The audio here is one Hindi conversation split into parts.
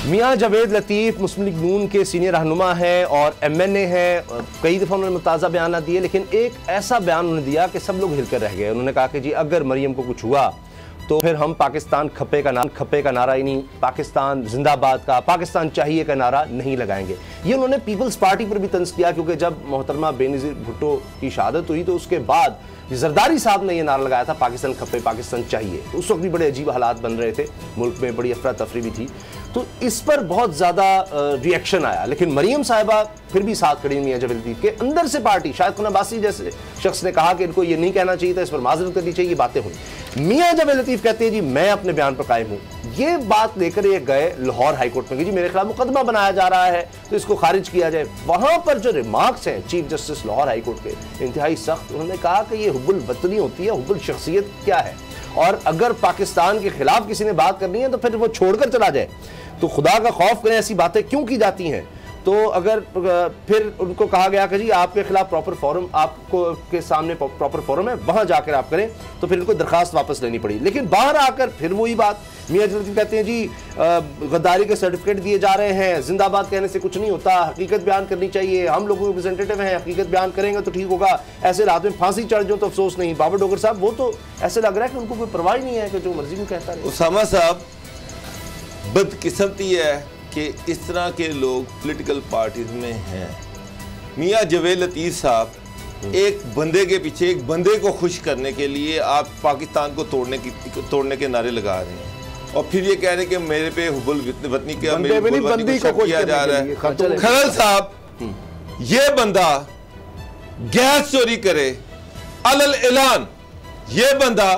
मियां जावेद लतीफ़ मुस्लिम लीग नून के सीनियर रहनुमा हैं और MNA हैं। कई दफ़ा उन्होंने मुताज़ा बयान दिए, लेकिन एक ऐसा बयान उन्होंने दिया कि सब लोग हिलकर रह गए। उन्होंने कहा कि जी अगर मरियम को कुछ हुआ तो फिर हम पाकिस्तान खप्पे का नारा ही नहीं, पाकिस्तान जिंदाबाद का, पाकिस्तान चाहिए का नारा नहीं लगाएंगे। ये उन्होंने पीपल्स पार्टी पर भी तंज किया, क्योंकि जब मोहतरमा बेनज़ीर भुट्टो की शहादत हुई तो उसके बाद जरदारी साहब ने यह नारा लगाया था पाकिस्तान खप्पे पाकिस्तान चाहिए। उस वक्त भी बड़े अजीब हालात बन रहे थे, मुल्क में बड़ी अफरा तफरी भी थी, तो इस पर बहुत ज़्यादा रिएक्शन आया। लेकिन मरियम साहिबा फिर भी साथ खड़ी मियां जावेद लतीफ़ के। अंदर से पार्टी, शायद खुना अब्बासी जैसे शख्स ने कहा कि इनको ये नहीं कहना चाहिए था, इस पर माजरत करनी चाहिए, बातें हुई। मियां जावेद लतीफ़ कहते हैं जी मैं अपने बयान पर कायम हूँ। ये बात लेकर ये गए लाहौर हाईकोर्ट में कि जी मेरे खिलाफ मुकदमा बनाया जा रहा है तो इसको खारिज किया जाए। वहां पर जो रिमार्क्स हैं चीफ जस्टिस लाहौर हाईकोर्ट के इंतहाई सख्त। उन्होंने कहा कि ये हुब्बुल वतनी होती है, हुब्बुल शख्सियत क्या है, और अगर पाकिस्तान के खिलाफ किसी ने बात करनी है तो फिर वो छोड़कर चला जाए। तो खुदा का खौफ करें, ऐसी बातें क्यों की जाती हैं। तो अगर फिर उनको कहा गया कि जी आपके खिलाफ प्रॉपर फोरम, आपको के सामने प्रॉपर फोरम है, वहां जाकर आप करें, तो फिर इनको दरखास्त वापस लेनी पड़ी। लेकिन बाहर आकर फिर वही बात, मियां जावेद लतीफ़ कहते हैं जी गद्दारी के सर्टिफिकेट दिए जा रहे हैं, जिंदाबाद कहने से कुछ नहीं होता, हकीकत बयान करनी चाहिए, हम लोगों के रिप्रेजेंटेटिव हैं, हकीकत बयान करेंगे तो ठीक होगा, ऐसे रात में फांसी चढ़ जाओ तो अफसोस नहीं। बाबर डोगर साहब वो तो ऐसे लग रहा है कि उनको कोई परवाह नहीं है कि जो मर्जी को कहता है। उसामा साहब बदकिस्मती है कि इस तरह के लोग पॉलिटिकल पार्टीज में हैं। मियां जावेद लतीफ़ साहब एक बंदे के पीछे, एक बंदे को खुश करने के लिए आप पाकिस्तान को तोड़ने के नारे लगा रहे हैं, और फिर ये कह रहे हैं कि मेरे पे हुब्बुल वतनी का किया जा रहा है। खलल साहब, ये बंदा गैस चोरी करे अलल ऐलान, ये बंदा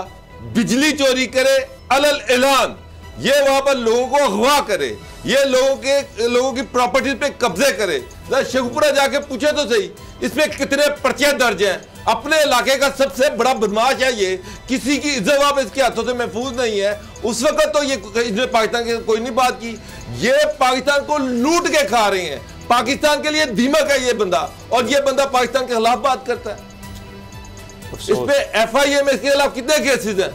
बिजली चोरी करे अलल ऐलान, ये वहां पर लोगों को अगवा करे, ये लोगों की प्रॉपर्टी पे कब्जे करे। शेखपुरा जाके पूछे तो सही इसमें कितने पर्चे दर्ज हैं। अपने इलाके का सबसे बड़ा बदमाश है ये, किसी की इज्जत वापस इसके हाथों से महफूज नहीं है। उस वक्त तो ये इसने पाकिस्तान की कोई नहीं बात की, ये पाकिस्तान को लूट के खा रहे हैं। पाकिस्तान के लिए दीमक है ये बंदा, और ये बंदा पाकिस्तान के खिलाफ बात करता है। इस पे FIA में इसके खिलाफ कितने केसेस हैं,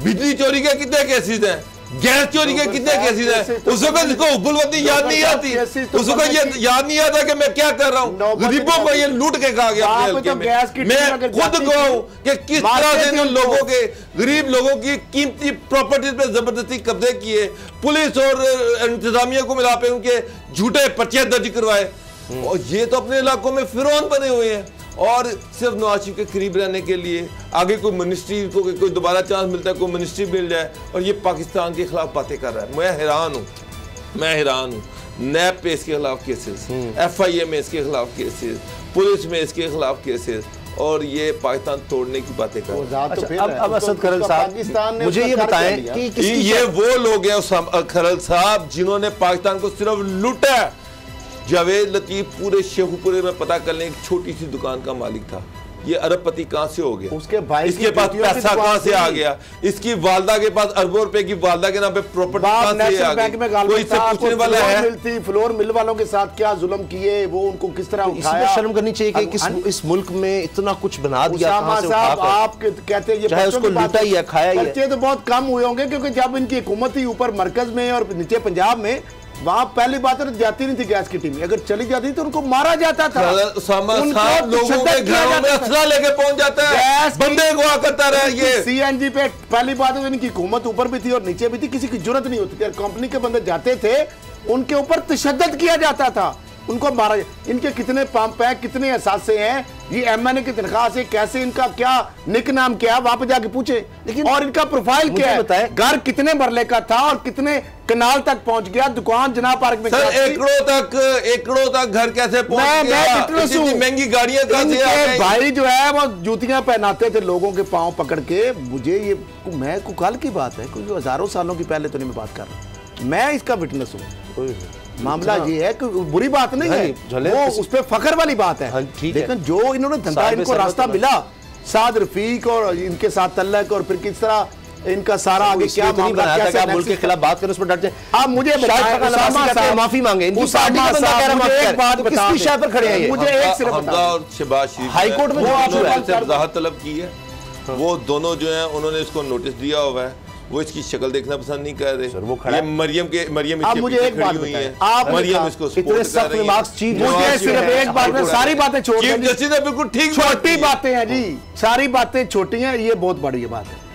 बिजली चोरी के कितने केसेस हैं, गैस चोरी के कितने केसेस हैं। उस वक्त इसको हुब्बुल वतनी याद नहीं आती, उस वक्त ये याद नहीं आता कि मैं क्या कर रहा हूँ, गरीबों को ये लूट के खा गया। मैं खुद कहूँ कि किस तरह से इन लोगों के, गरीब लोगों की कीमती प्रॉपर्टीज पे जबरदस्ती कब्जे किए, पुलिस और इंतजामिया को मिला पे उनके झूठे पर्चे दर्ज करवाए, और ये तो अपने इलाकों में फिरौन बने हुए हैं। और सिर्फ नवाज शरीफ के करीब रहने के लिए आगे कोई मिनिस्ट्री को कोई दोबारा चांस मिलता है, कोई मिनिस्ट्री मिल जाए, और ये पाकिस्तान के खिलाफ बातें कर रहा है। मैं हैरान हूँ। नैब पे इसके खिलाफ केसेस, FIA में इसके खिलाफ केसेस, पुलिस में इसके खिलाफ केसेस, और ये पाकिस्तान तोड़ने की बातें कर रहे हैं। अब असद खरल साहब मुझे ये बताएं कि ये वो लोग हैं खरल साहब जिन्होंने पाकिस्तान को सिर्फ लूटा है। जावेद लतीफ़ पूरे शेखपुरे में पता कर लें एक छोटी सी दुकान का मालिक था। ये अरबपति कहां से हो गया, उसके भाई इसके पास पैसा कहां से आ गया, इसकी वालदा के पास अरबों रुपए की वालदा के नाम पे प्रॉपर्टी कहां से आ गई, कोई इससे पूछने वाला है। फ्लोर मिल वालों के साथ क्या जुल्म किए, वो उनको किस तरह उठाया। इसमें शर्म करनी चाहिए कि इस मुल्क में इतना कुछ बना दिया। आप कहते हैं ये उसको लूटा ही है, खाया ही है। बच्चे तो बहुत कम हुए होंगे, क्योंकि जब इनकी हुकूमत ही ऊपर मरकज में और नीचे पंजाब में, वहां पहली बात तो जाती नहीं थी गैस की टीम, अगर चली जाती तो उनको मारा जाता था। लोगों के घरों में असला लेके पहुंच जाता है, बंदे अगवा करता रहा। ये CNG पे पहली बात तो इनकी हुकूमत ऊपर भी थी और नीचे भी थी, किसी की जरूरत नहीं होती थी। कंपनी के बंदे जाते थे, उनके ऊपर तशद्दुद किया जाता था, उनको मारा। इनके कितने पंप है, कितने असासे हैं, ये MNA की तनख्वाह से कैसे, इनका क्या निक नाम क्या है, वहां पे जाके पूछे। लेकिन और इनका प्रोफाइल क्या है, घर कितने मरले का था और कितने कनाल तक पहुंच गया, दुकान जनाब पार्क में एकड़ों तक घर कैसे पहुंच गया, इतनी महंगी गाड़ियां कैसे आ गई। भाई जो है वो जूतियां पहनाते थे लोगों के पांव पकड़ के। मुझे ये मैं को कल की बात है, कोई हजारों सालों की पहले तो नहीं मैं बात कर रहा, मैं इसका विटनेस हूँ। मामला ये है कि बुरी बात नहीं है, वो उस पर फख्र वाली बात है। लेकिन जो इन्होंने धंधा, इनको रास्ता मिला, साद रफीक और इनके साथ तल्लक, और फिर किस तरह इनका सारा आगे क्या मामला, कैसे आप मुल्क के खिलाफ बात करें, उस पर डट जाए। आप मुझे माफी मांगे, मुझे एक सिर्फ हाईकोर्ट में वजाहत तलब की है। वो दोनों जो है उन्होंने इसको नोटिस दिया हुआ है, वो इसकी शक्ल देखना पसंद नहीं कर रहे। सर, वो खड़ा ये है। मरियम आप मुझे एक बात हुई है, आप मरियम इसको इतने सपोर्ट सख्त कर रही रिमार्क्स है। चीफ मुझे सिर्फ एक बात है, सारी बातें छोड़ चीफ दें। जस्टिस ने बिल्कुल ठीक छोटी बातें हैं जी, सारी बातें छोटी हैं, ये बहुत बड़ी बात है।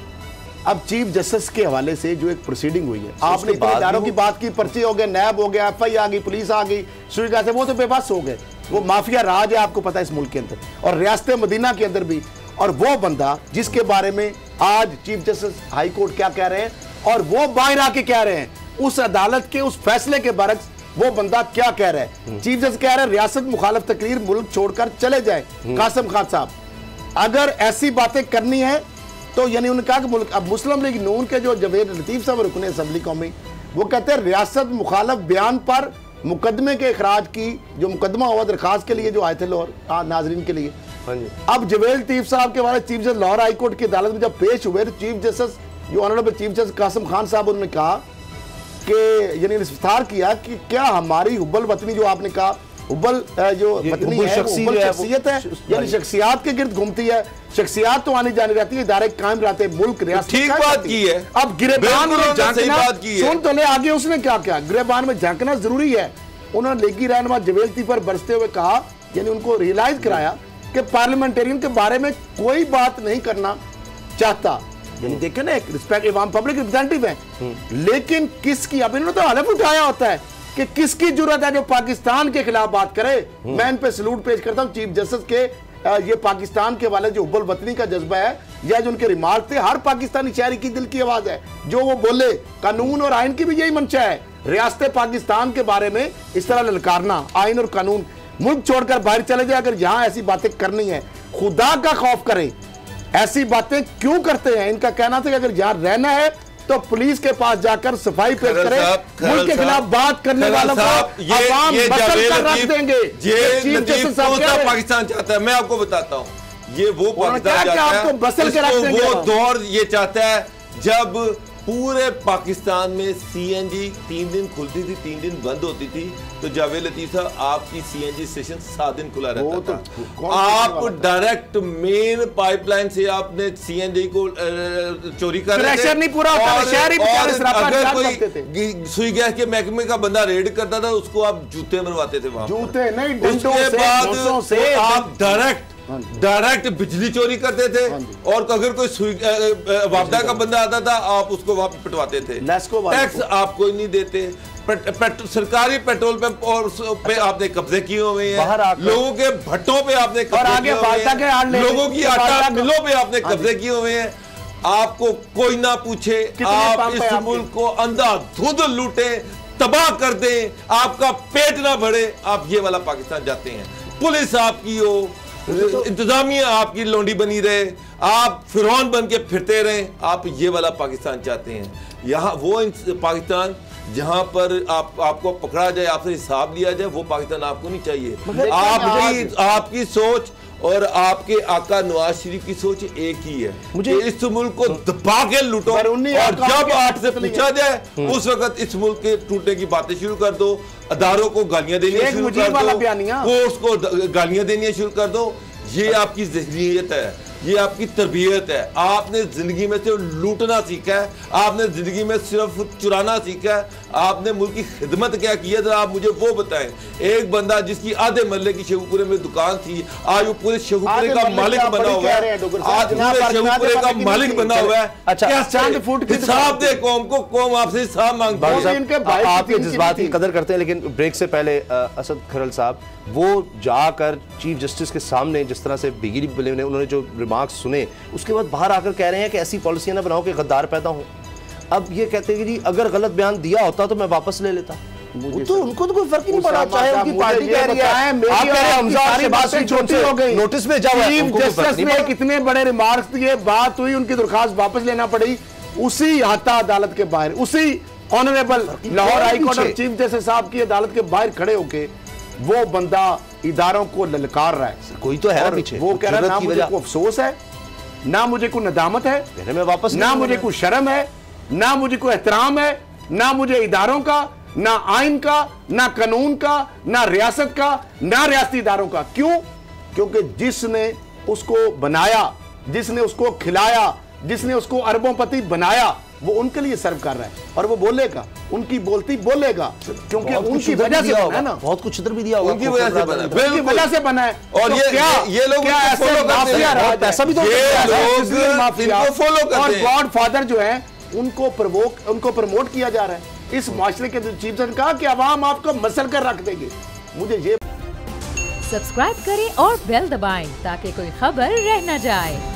अब चीफ जस्टिस के हवाले से जो एक प्रोसीडिंग हुई है, आपने इतने इदारों की बात की, पर्ची हो गए, नैब हो गया, एफआई आ गई, पुलिस आ गई, सुविधा से वो तो बेबस हो गए। वो माफिया राज है, आपको पता है इस मुल्क के अंदर और रियासत मदीना के अंदर भी। और वो बंदा जिसके बारे में आज चीफ जस्टिस हाई कोर्ट क्या कह रहे हैं और वो बाहर आके कह रहे हैं, उस अदालत के उस फैसले के बरक्स वो बंदा क्या कह रहा है। चीफ जस्टिस कह रहे हैं रियासत मुखालिफ तकरीर मुल्क छोड़कर चले जाए। कासिम खान साहब, अगर ऐसी बातें करनी है तो यानी उन्होंने कहा कि मुल्क अब मुस्लिम लीग नून के जो जवेद लतीफ साहब रुकने असेंबली कौमी, वो कहते हैं रियासत मुखालिफ बयान पर मुकदमे के इखराज की जो मुकदमा हुआ दरखास्त के लिए जो आए थे लाहौर नाजरीन के लिए। हाँ जी। अब जवेद लतीफ साहब के बारे chief justice Lahore high court की अदालत में जब पेश हुए तो चीफ जस्टिस जो honourable chief justice Qasim Khan साहब उन्होंने कहा कि यानी विस्तार किया कि क्या हमारी हुब्बल वतनी जो आपने कहा हुब्बल जो वतनी है, हुब्बल शख्सियत है, यानी शख्सियात के गिर्द घूमती है, शख्सियात तो आनी जानी रहती है, इदारे कायम रहते हैं, मुल्क रियासत ठीक बात की है। अब गिरबान में झांकना, सुन तो ले आगे उसने क्या किया, गिरबान में झांकना जरूरी है। उन्होंने लीगी रहनुमा जवेद लतीफ पर बरसते हुए कहा, यानी उनको रियलाइज कराया कि पार्लियामेंटेरियन के बारे में कोई बात नहीं करना चाहता। यानी देखे ना, एक रिस्पेक्ट इमाम पब्लिक रिप्रेजेंटेटिव है, लेकिन किसकी, अब इन्होंने तो हलफ उठाया होता है कि किसकी जरूरत है जो पाकिस्तान के खिलाफ बात करे। मैं इन पे सलूट पेश करता हूं चीफ जस्टिस के, ये पाकिस्तान के वाले जो हुब्बल वतनी का जज्बा है या जो उनके रिमार्क थे, हर पाकिस्तानी शहरी की दिल की आवाज है जो वो बोले। कानून और आइन की भी यही मंशा है, रियासत पाकिस्तान के बारे में इस तरह ललकारना, आइन और कानून मुल्क छोड़कर बाहर चले जाए। अगर यहां ऐसी बातें करनी है, खुदा का खौफ करें, ऐसी बातें क्यों करते हैं। इनका कहना था कि अगर यहां रहना है तो पुलिस के पास जाकर सफाई पेश करें, मुल्क के खिलाफ बात करने वालों को अवाम बदल कर रख देंगे। ये पाकिस्तान चाहता है, मैं आपको बताता हूं, ये वो पाकिस्तान चाहता है, वो दौर ये चाहता है जब पूरे पाकिस्तान में सीएनजी 3 दिन खुलती थी, 3 दिन बंद होती थी। तो जावेद लतीफ साहब, आपकी सीएनजी स्टेशन 7 दिन खुला रहता था। आप डायरेक्ट मेन पाइपलाइन से आपने सीएनजी को चोरी कर रहे थे। नहीं पूरा होता, शहरी अगर कोई सुई गैस के महकमे का बंदा रेड करता था, उसको आप जूते बनवाते थे वहां, जूते नहीं, उसके बाद आप डायरेक्ट बिजली चोरी करते थे। और अगर कोई वापदा का बंदा आता था, आप उसको वहां पिटवाते थे। टैक्स आप कोई नहीं देते, सरकारी पेट्रोल पंप और पे आपने कब्जे किए हुए हैं, लोगों के भट्टों पे आपने कब्जे किए हुए हैं, लोगों की आटा मिलों पे आपने कब्जे किए हुए हैं। आपको कोई ना पूछे, आप इस मुल्क को अंधाधुंध लूटे, तबाह कर दें, आपका पेट ना भरे, आप ये वाला पाकिस्तान जाते हैं। पुलिस आपकी हो, इंतजामिया आपकी लोंडी बनी रहे, आप फिरौन बन के फिरते रहे, आप ये वाला पाकिस्तान चाहते हैं। यहाँ वो पाकिस्तान जहां पर आपको पकड़ा जाए, आपसे हिसाब लिया जाए, वो पाकिस्तान आपको नहीं चाहिए। आपकी सोच और आपके आका नवाज शरीफ की सोच एक ही है, मुझे इस मुल्क को दबा के लूटो, और जब 8 से पूछा जाए उस वक्त इस मुल्क के टूटने की बातें शुरू कर दो, अदारों को गालियां देनी शुरू कर दो, कोर्ट्स को गालियां देनी शुरू कर दो। ये आपकी ज़हनियत है, ये आपकी तरबियत है। आपने जिंदगी में सिर्फ लूटना सीखा है, आपने जिंदगी में सिर्फ चुराना सीखा है। आपने मुल्क की खिदमत क्या की है, आप मुझे वो बताएं। एक बंदा जिसकी आधे महल्ले की शेखुपुरे में दुकान थी, आज वो पूरे शेखुपुरे का मालिक बना हुआ है, आज पूरे शेखुपुरे का मालिक बना हुआ है। अच्छा, चांद फूट हिसाब दे कौम को, कौम आपसे हिसाब मांगती है। आपके जज्बात की कदर करते हैं, लेकिन ब्रेक से पहले असद खरल साहब, वो जाकर चीफ जस्टिस के सामने जिस तरह से बिगिरी बिले ने उन्होंने जो रिमार्क्स सुने, उसके बाद बाहर आकर कह रहे हैं कि ऐसी पॉलिसियां ना बनाओ कि गद्दार पैदा हो। अब ये कहते हैं कि जी अगर गलत बयान दिया होता तो मैं वापस ले लेता। तो उनको तो कोई फर्क ही नहीं पड़ा, चाहे उनकी पार्टी कह रही है नोटिस में जाओ। चीफ जस्टिस ने कितने बड़े रिमार्क्स दिए, बात हुई, उनकी दरखास्त वापस लेना पड़ी, उसी हाता अदालत के बाहर, उसी ऑनरेबल लाहौर हाई कोर्ट और चीफ जस्टिस साहब की अदालत के बाहर खड़े होके वो बंदा इदारों को ललकार रहा है। कोई तो है पीछे, वो कह रहा है ना मुझे कोई अफसोस है, ना मुझे कोई नदामत है, मैं वापस ना मुझे कोई शर्म है, ना मुझे कोई एहतराम है, ना मुझे इदारों का, ना आइन का, ना कानून का, ना रियासत का, ना रियासती इदारों का। क्यों? क्योंकि जिसने उसको बनाया, जिसने उसको खिलाया, जिसने उसको अरबोंपति बनाया, वो उनके लिए सर्व कर रहा है और वो बोलेगा, उनकी बोलती बोलेगा, क्योंकि उनकी वजह से बना है ना, बहुत कुछ इधर भी दिया होगा, उनकी वजह से बना है, उनकी वजह से बना है। और तो ये लोग क्या ऐसे फॉलो करते माफिया हैं, राज है? पैसा भी तो ये लोग माफिया इनको फॉलो करते और हैं। गॉडफादर जो है उनको प्रमोट किया जा रहा है इस माशरे के। चीफ ने कहा कि अवाम आपको मसल कर रख देगी। मुझे ये सब्सक्राइब करें और बेल दबाएं ताकि कोई खबर रह न जाए।